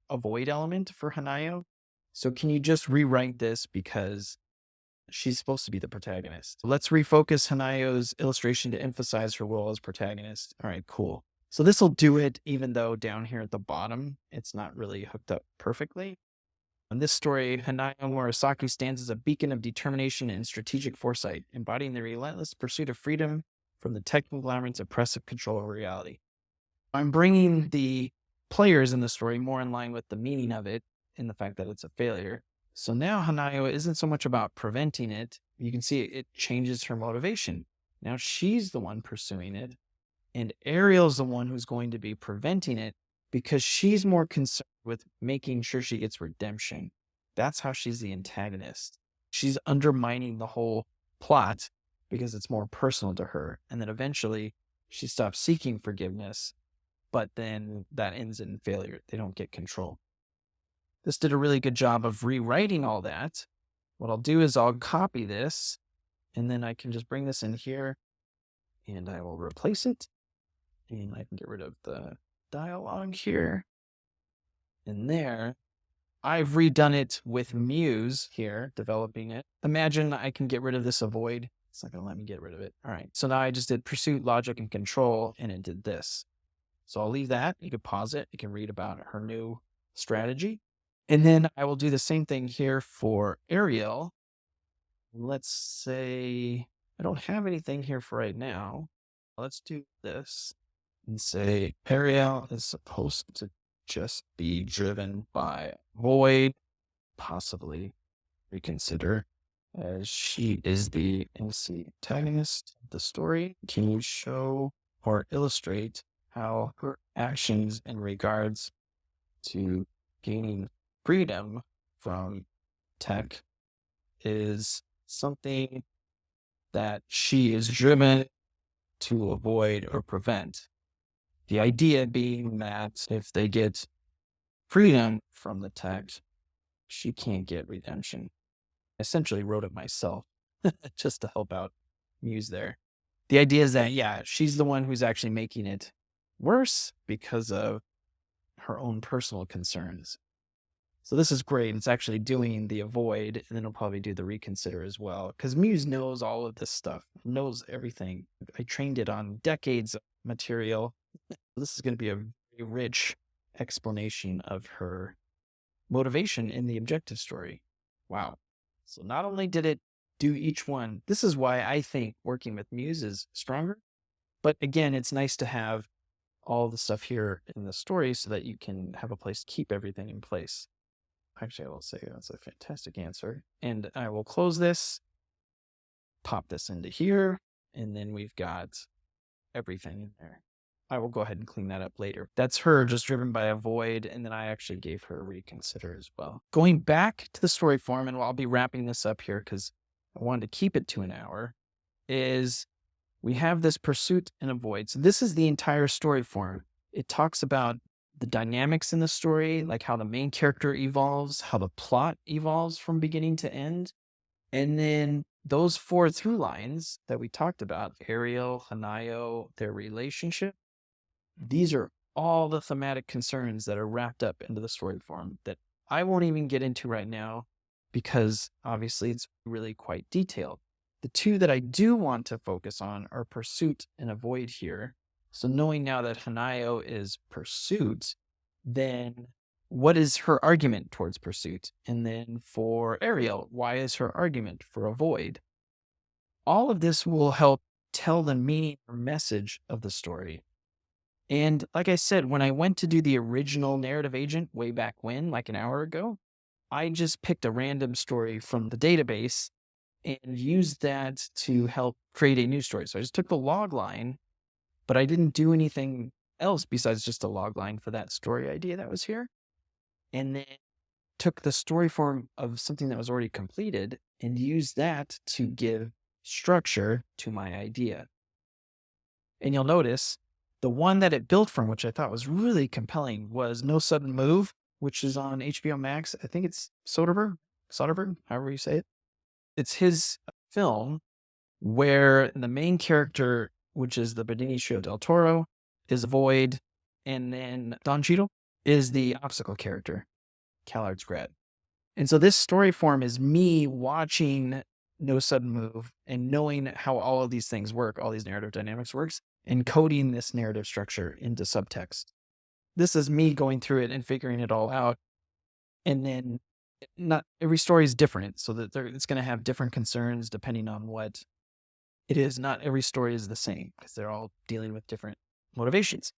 avoid element for Hanayo. So can you just rewrite this because she's supposed to be the protagonist? Let's refocus Hanayo's illustration to emphasize her role as protagonist. All right, cool. So this will do it, even though down here at the bottom, it's not really hooked up perfectly. In this story, Hanayo Murasaki stands as a beacon of determination and strategic foresight, embodying the relentless pursuit of freedom from the tech conglomerate's oppressive control of reality. I'm bringing the players in the story more in line with the meaning of it in the fact that it's a failure. So now Hanayo isn't so much about preventing it. You can see it changes her motivation. Now she's the one pursuing it, and Ariel's the one who's going to be preventing it because she's more concerned with making sure she gets redemption. That's how she's the antagonist. She's undermining the whole plot because it's more personal to her. And then eventually she stops seeking forgiveness, but then that ends in failure. They don't get control. This did a really good job of rewriting all that. What I'll do is I'll copy this, and then I can just bring this in here, and I will replace it. And I can get rid of the dialogue here. And there, I've redone it with Muse here, developing it. Imagine I can get rid of this avoid. It's not going to let me get rid of it. All right. So now I just did pursuit, logic, and control, and it did this. So I'll leave that. You can pause it. You can read about her new strategy. And then I will do the same thing here for Ariel. Let's say I don't have anything here for right now. Let's do this and say Ariel is supposed to just be driven by void, possibly reconsider, as she is the antagonist of the story. Can you show or illustrate how her actions in regards to gaining freedom from tech is something that she is driven to avoid or prevent? The idea being that if they get freedom from the tech, she can't get redemption. I essentially wrote it myself just to help out Muse there. The idea is that, yeah, she's the one who's actually making it worse because of her own personal concerns. So this is great. It's actually doing the avoid, and then it'll probably do the reconsider as well, because Muse knows all of this stuff, knows everything. I trained it on decades of material. This is going to be a very rich explanation of her motivation in the objective story. Wow. So not only did it do each one, this is why I think working with Muse is stronger. But again, it's nice to have all the stuff here in the story so that you can have a place to keep everything in place. Actually, I will say that's a fantastic answer. And I will close this, pop this into here, and then we've got everything in there. I will go ahead and clean that up later. That's her just driven by a void, and then I actually gave her a reconsider as well. Going back to the story form, and I'll be wrapping this up here because I wanted to keep it to an hour, is we have this pursuit and avoid. So this is the entire story form. It talks about the dynamics in the story, like how the main character evolves, how the plot evolves from beginning to end. And then those 4 through lines that we talked about, Ariel, Hanayo, their relationship, these are all the thematic concerns that are wrapped up into the story form that I won't even get into right now because obviously it's really quite detailed. The 2 that I do want to focus on are pursuit and avoid here. So knowing now that Hanayo is pursuit, then what is her argument towards pursuit? And then for Ariel, why is her argument for avoid? All of this will help tell the meaning or message of the story. And like I said, when I went to do the original narrative agent way back when, like an hour ago, I just picked a random story from the database and used that to help create a new story. So I just took the log line, but I didn't do anything else besides just a log line for that story idea that was here. And then took the story form of something that was already completed and used that to give structure to my idea. And you'll notice the one that it built from, which I thought was really compelling, was No Sudden Move, which is on HBO Max. I think it's Soderbergh, however you say it. It's his film where the main character, which is the Benicio del Toro, is a void, and then Don Cheadle is the obstacle character, CalArts grad. And so this story form is me watching No Sudden Move and knowing how all of these things work, all these narrative dynamics works, and coding this narrative structure into Subtxt. This is me going through it and figuring it all out. And then not every story is different, so that it's going to have different concerns depending on what it is. Not every story is the same because they're all dealing with different motivations.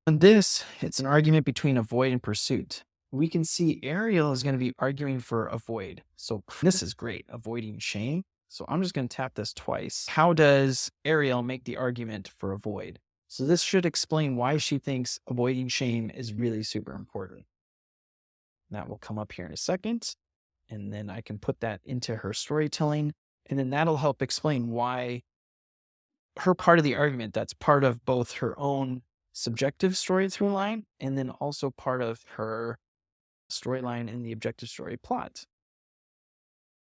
On this, it's an argument between avoid and pursuit. We can see Ariel is going to be arguing for avoid. So this is great, avoiding shame. So I'm just going to tap this twice. How does Ariel make the argument for avoid? So this should explain why she thinks avoiding shame is really super important. That will come up here in a second. And then I can put that into her storytelling. And then that'll help explain why her part of the argument, that's part of both her own subjective story through line and then also part of her storyline in the objective story plot.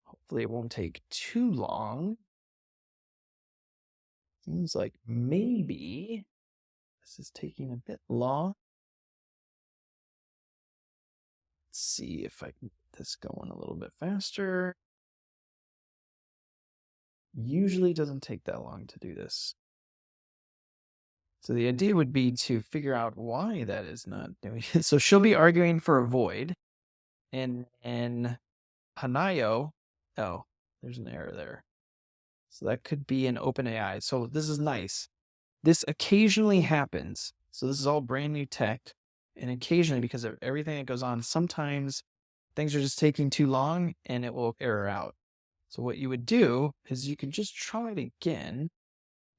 Hopefully it won't take too long. Seems like maybe this is taking a bit long. Let's see if I can get this going a little bit faster. Usually it doesn't take that long to do this. So the idea would be to figure out why that is not doing it. So she'll be arguing for a void. And Hanayo, oh, there's an error there. So that could be an OpenAI. So this is nice. This occasionally happens. So this is all brand new tech. And occasionally, because of everything that goes on, sometimes things are just taking too long and it will error out. So what you would do is you could just try it again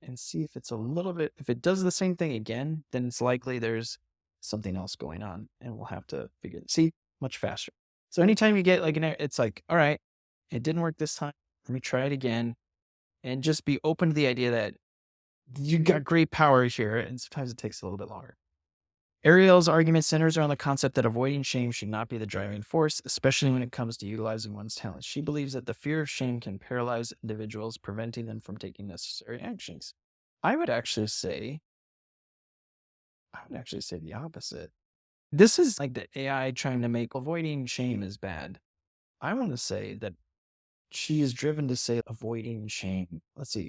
and see if it's a little bit, if it does the same thing again, then it's likely there's something else going on and we'll have to figure it. See, much faster. So anytime you get like an error, it's like, all right, it didn't work this time. Let me try it again and just be open to the idea that you got great power here. And sometimes it takes a little bit longer. Ariel's argument centers around the concept that avoiding shame should not be the driving force, especially when it comes to utilizing one's talents. She believes that the fear of shame can paralyze individuals, preventing them from taking necessary actions. I would actually say the opposite. This is like the AI trying to make avoiding shame is bad. I want to say that she is driven to say avoiding shame,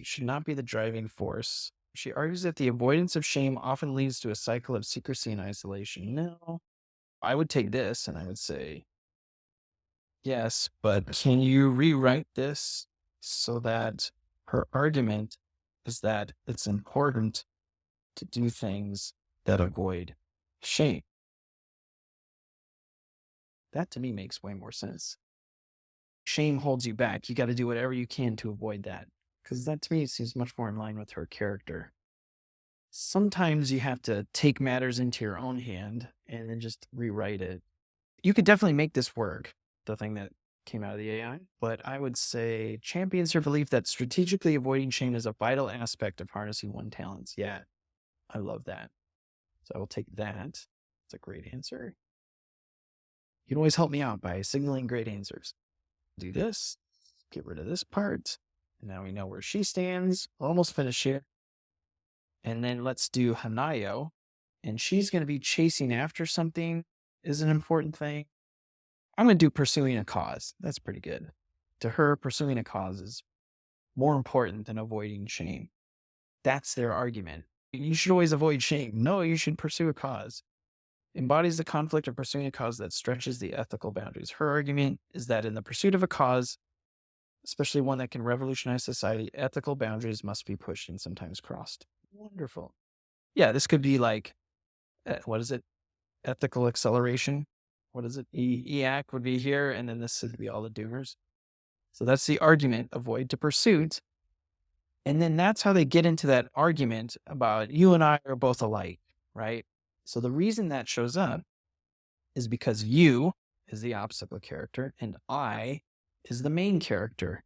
should not be the driving force. She argues that the avoidance of shame often leads to a cycle of secrecy and isolation. No, I would take this and I would say, yes, but can you rewrite this so that her argument is that it's important to do things that avoid shame? That to me makes way more sense. Shame holds you back. You got to do whatever you can to avoid that. Because that to me seems much more in line with her character. Sometimes you have to take matters into your own hand and then just rewrite it. You could definitely make this work, the thing that came out of the AI, but I would say champions her belief that strategically avoiding shame is a vital aspect of harnessing one's talents. Yeah, I love that. So I will take that. It's a great answer. You can always help me out by signaling great answers. Do this, get rid of this part. And now we know where she stands. Almost finished here. And then let's do Hanayo. And she's going to be chasing after something is an important thing. I'm going to do pursuing a cause. That's pretty good. To her, pursuing a cause is more important than avoiding shame. That's their argument. You should always avoid shame. No, you should pursue a cause. Embodies the conflict of pursuing a cause that stretches the ethical boundaries. Her argument is that in the pursuit of a cause, especially one that can revolutionize society, ethical boundaries must be pushed and sometimes crossed. Wonderful. Yeah, this could be like, what is it? Ethical acceleration. What is it? EAC would be here, and then this would be all the doers. So that's the argument, avoid to pursuit. And then that's how they get into that argument about you and I are both alike, right? So the reason that shows up is because you is the obstacle character and I is the main character.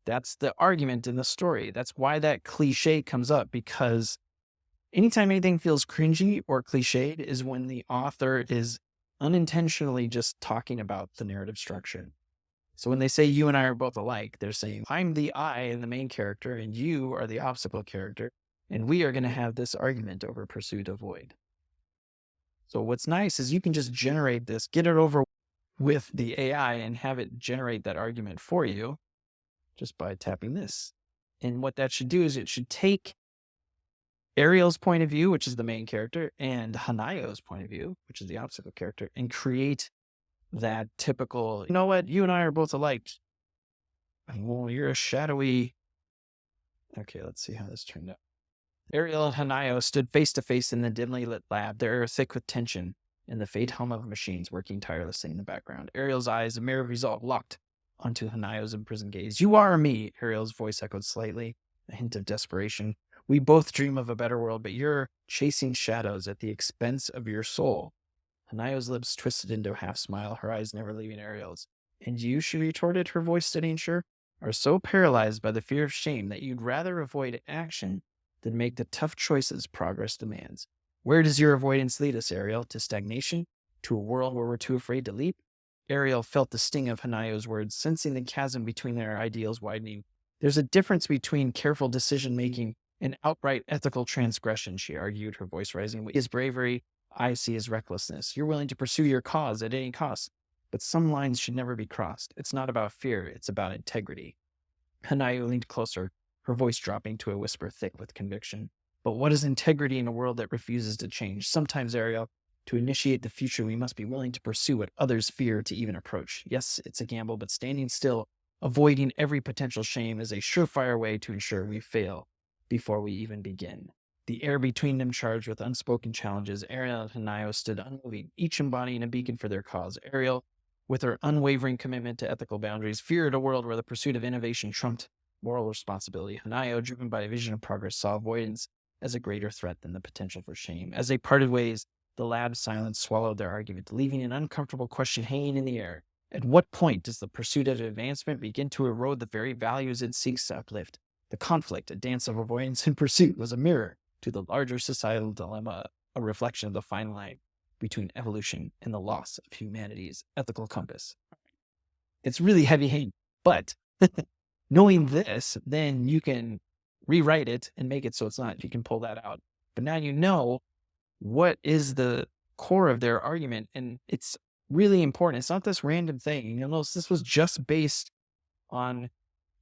That's the argument in the story. That's why that cliche comes up, because anytime anything feels cringy or cliched is when the author is unintentionally just talking about the narrative structure. So when they say you and I are both alike, they're saying I'm the I and the main character and you are the obstacle character. And we are going to have this argument over pursuit avoid. So what's nice is you can just generate this, get it over with the AI and have it generate that argument for you just by tapping this. And what that should do is it should take Ariel's point of view, which is the main character, and Hanayo's point of view, which is the obstacle character, and create that typical, you know what, you and I are both alike. Well, you're a shadowy. Okay, let's see how this turned out. Ariel and Hanayo stood face to face in the dimly lit lab, their air thick with tension, and the faint hum of machines working tirelessly in the background. Ariel's eyes, a mirror of resolve, locked onto Hanayo's imprisoned gaze. You are me, Ariel's voice echoed slightly, a hint of desperation. We both dream of a better world, but you're chasing shadows at the expense of your soul. Hanayo's lips twisted into a half smile, her eyes never leaving Ariel's. And you, she retorted, her voice steady and sure, are so paralyzed by the fear of shame that you'd rather avoid action than make the tough choices progress demands. Where does your avoidance lead us, Ariel? To stagnation? To a world where we're too afraid to leap? Ariel felt the sting of Hanayo's words, sensing the chasm between their ideals widening. There's a difference between careful decision-making and outright ethical transgression, she argued, her voice rising. What is bravery? I see as recklessness. You're willing to pursue your cause at any cost, but some lines should never be crossed. It's not about fear, it's about integrity. Hanayo leaned closer, her voice dropping to a whisper thick with conviction. But what is integrity in a world that refuses to change? Sometimes, Ariel, to initiate the future, we must be willing to pursue what others fear to even approach. Yes, it's a gamble, but standing still, avoiding every potential shame is a surefire way to ensure we fail before we even begin. The air between them charged with unspoken challenges. Ariel and Hanayo stood unmoving, each embodying a beacon for their cause. Ariel, with her unwavering commitment to ethical boundaries, feared a world where the pursuit of innovation trumped moral responsibility. Hanayo, driven by a vision of progress, saw avoidance as a greater threat than the potential for shame. As they parted ways, the lab's silence swallowed their argument, leaving an uncomfortable question hanging in the air. At what point does the pursuit of advancement begin to erode the very values it seeks to uplift? The conflict, a dance of avoidance and pursuit, was a mirror to the larger societal dilemma, a reflection of the fine line between evolution and the loss of humanity's ethical compass. It's really heavy-handed, but knowing this, then you can rewrite it and make it so it's not. You can pull that out. But now you know what is the core of their argument, and it's really important. It's not this random thing. You'll notice this was just based on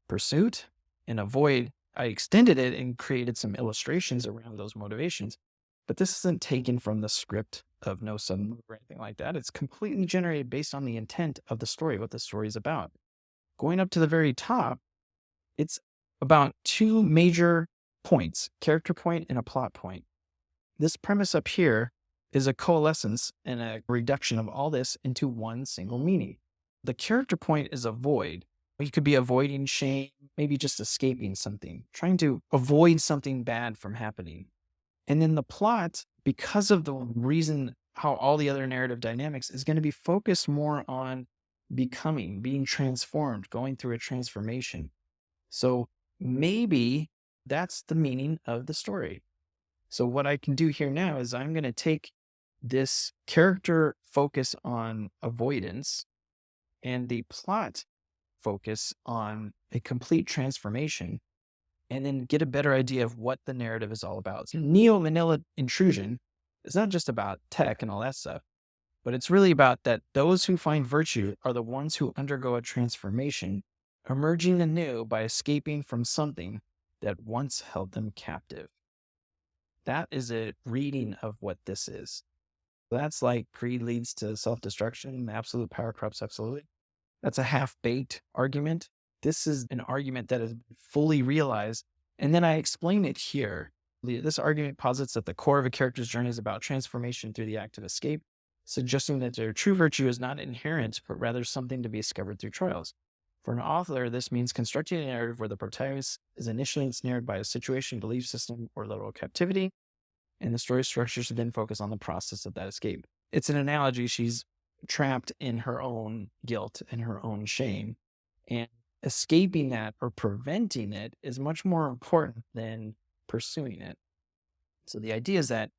pursuit and avoid. I extended it and created some illustrations around those motivations, but this isn't taken from the script of No Sudden Move or anything like that. It's completely generated based on the intent of the story, what the story is about. Going up to the very top, it's about two major points, character point and a plot point. This premise up here is a coalescence and a reduction of all this into one single meaning. The character point is avoid. You could be avoiding shame, maybe just escaping something, trying to avoid something bad from happening. And then the plot, because of the reason how all the other narrative dynamics is going to be focused more on becoming, being transformed, going through a transformation. So maybe that's the meaning of the story. So what I can do here now is I'm going to take this character focus on avoidance and the plot focus on a complete transformation, and then get a better idea of what the narrative is all about. So Neo-Manila Intrusion is not just about tech and all that stuff, but it's really about that those who find virtue are the ones who undergo a transformation, emerging anew by escaping from something that once held them captive. That is a reading of what this is. That's like greed leads to self-destruction, absolute power corrupts absolutely. That's a half-baked argument. This is an argument that is fully realized. And then I explain it here This argument posits that the core of a character's journey is about transformation through the act of escape, suggesting that their true virtue is not inherent, but rather something to be discovered through trials. For an author, this means constructing a narrative where the protagonist is initially ensnared by a situation, belief system, or literal captivity, and the story structure should then focus on the process of that escape. It's an analogy. She's trapped in her own guilt and her own shame, and escaping that or preventing it is much more important than pursuing it. So the idea is that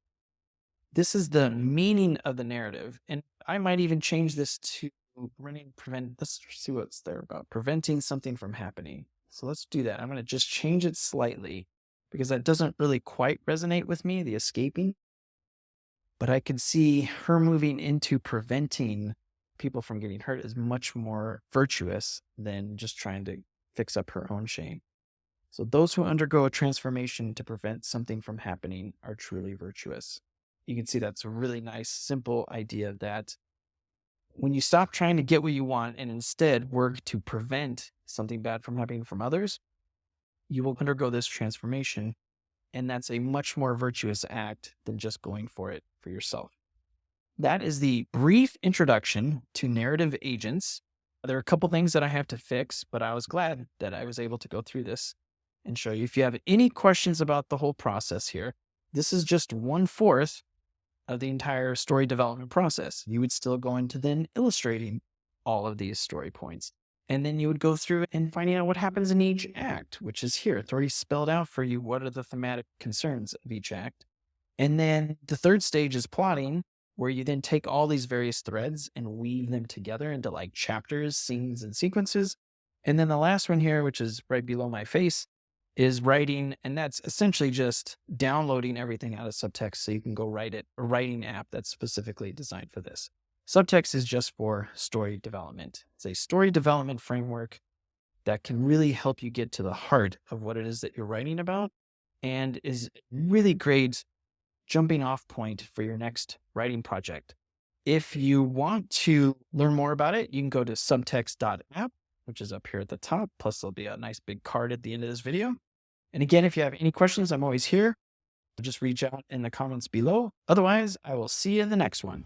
this is the meaning of the narrative. And I might even change this to let's see what's there about preventing something from happening. So let's do that. I'm going to just change it slightly because that doesn't really quite resonate with me, the escaping. But I could see her moving into preventing people from getting hurt is much more virtuous than just trying to fix up her own shame. So those who undergo a transformation to prevent something from happening are truly virtuous. You can see that's a really nice, simple idea that when you stop trying to get what you want and instead work to prevent something bad from happening from others, you will undergo this transformation. And that's a much more virtuous act than just going for it for yourself. That is the brief introduction to narrative agents. There are a couple things that I have to fix, but I was glad that I was able to go through this and show you. If you have any questions about the whole process here, this is just 1/4 of the entire story development process. You would still go into then illustrating all of these story points. And then you would go through and finding out what happens in each act, which is here. It's already spelled out for you. What are the thematic concerns of each act? And then the third stage is plotting, where you then take all these various threads and weave them together into like chapters, scenes, and sequences. And then the last one here, which is right below my face, is writing. And that's essentially just downloading everything out of Subtxt so you can go write it, a writing app that's specifically designed for this. Subtxt is just for story development. It's a story development framework that can really help you get to the heart of what it is that you're writing about and is really great jumping off point for your next writing project. If you want to learn more about it, you can go to subtxt.app, which is up here at the top. Plus, there'll be a nice big card at the end of this video. And again, if you have any questions, I'm always here. Just reach out in the comments below. Otherwise, I will see you in the next one.